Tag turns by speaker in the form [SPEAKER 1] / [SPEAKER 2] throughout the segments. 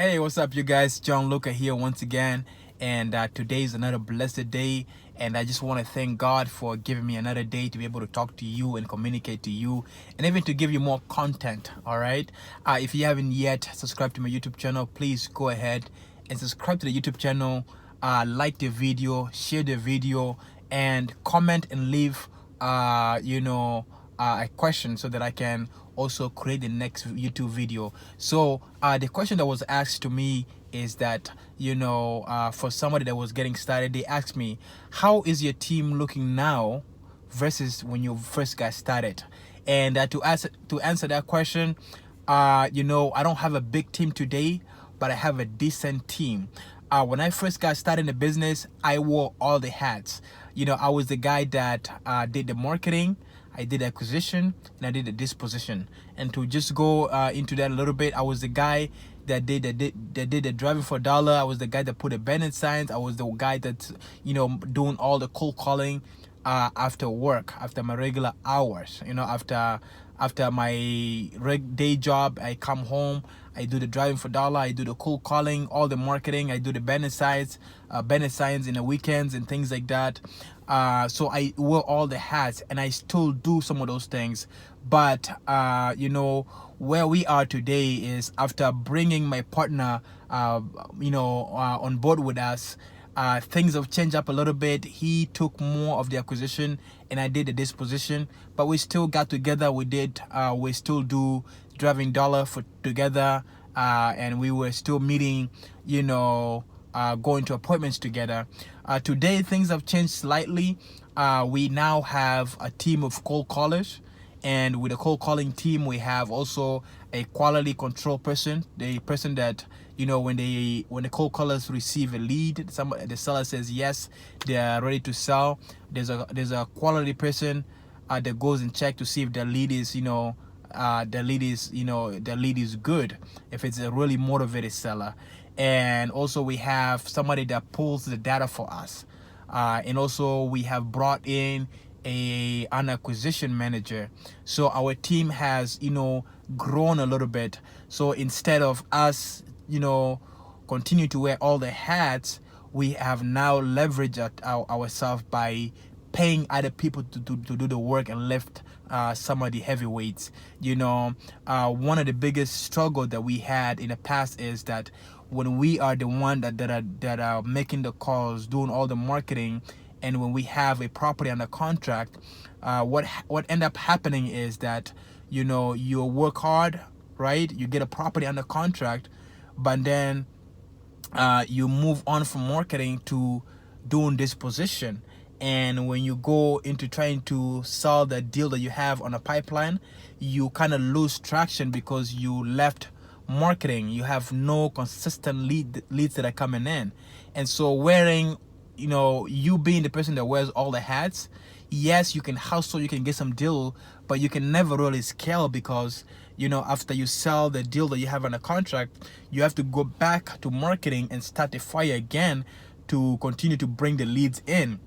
[SPEAKER 1] Hey, what's up, you guys? John Luca here once again, and today is another blessed day. And I just want to thank God for giving me another day to be able to talk to you and communicate to you, and even to give you more content. All right. If you haven't yet subscribed to my YouTube channel, please go ahead and subscribe to the YouTube channel. Like the video, share the video, and comment and leave a question so that I can also create the next YouTube video. So the question that was asked to me is that, for somebody that was getting started, they asked me, how is your team looking now versus when you first got started? And to answer that question, I don't have a big team today, but I have a decent team. When I first got started in the business, I wore all the hats. I was the guy that did the marketing, I did acquisition, and I did the disposition. And to just go into that a little bit, I was the guy that did the driving for dollar. I was the guy that put the banner signs. I was the guy that's doing all the cold calling after work, after my regular hours. After my day job, I come home, I do the driving for dollar, I do the cold calling, all the marketing, I do the banner signs in the weekends and things like that. So I wear all the hats, and I still do some of those things. But where we are today is after bringing my partner on board with us. Things have changed up a little bit. He took more of the acquisition, and I did the disposition. But we still got together. We still do driving dollar for together, and we were still meeting. Going to appointments together. Today things have changed slightly. We now have a team of cold callers. And with the cold calling team, we have also a quality control person, the person that when the cold callers receive a lead, the seller says yes, they are ready to sell. There's a quality person that goes and check to see if the lead is good, if it's a really motivated seller. And also we have somebody that pulls the data for us. And also we have brought in an acquisition manager. So our team has grown a little bit. So instead of us continue to wear all the hats, we have now leveraged ourselves by paying other people to do the work and lift some of the heavyweights. One of the biggest struggle that we had in the past is that when we are the one that are making the calls, doing all the marketing, and when we have a property under contract, what end up happening is that you work hard, right? You get a property under contract, but then you move on from marketing to doing disposition. And when you go into trying to sell the deal that you have on a pipeline, you kind of lose traction because you left marketing. You have no consistent leads that are coming in. And so wearing you being the person that wears all the hats, yes, you can hustle, you can get some deal, but you can never really scale because after you sell the deal that you have on a contract, you have to go back to marketing and start the fire again to continue to bring the leads in.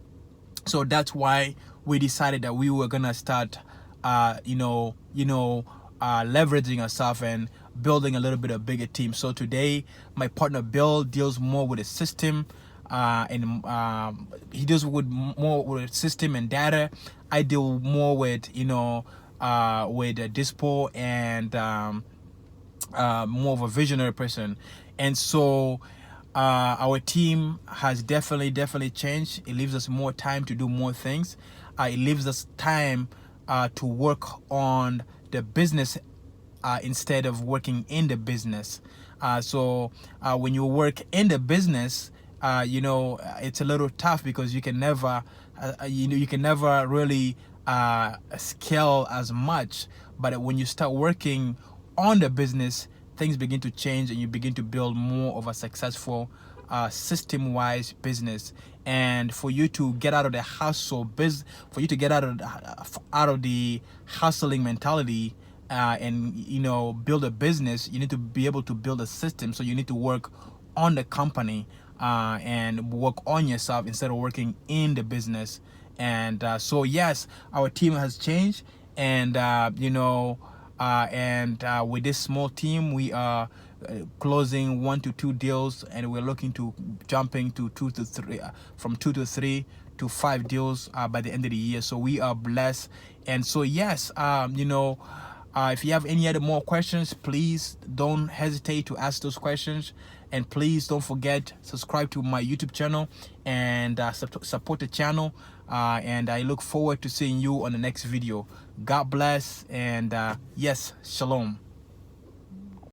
[SPEAKER 1] So that's why we decided that we were gonna start leveraging ourselves and building a little bit of bigger team. So today my partner Bill deals more with a system, and he deals more with system and data. I deal more with dispo and more of a visionary person. And so our team has definitely changed. It leaves us more time to do more things. It leaves us time to work on the business instead of working in the business. So when you work in the business, it's a little tough because you can never really scale as much. But when you start working on the business, things begin to change, and you begin to build more of a successful system-wise business. And for you to get out of the for you to get out of the hustling mentality, and build a business, you need to be able to build a system. So you need to work on the company and work on yourself instead of working in the business. And so yes, our team has changed, and with this small team, we are building a bigger team. So today my partner Bill deals more with a system, and when you work in the business, you closing 1 to 2 deals, and we're looking to jumping to 2 to 3, from 2 to 3 to 5 deals by the end of the year. So we are blessed. And so yes, if you have any other more questions, please don't hesitate to ask those questions. And please don't forget, subscribe to my YouTube channel and support the channel. And I look forward to seeing you on the next video. God bless, and yes, shalom.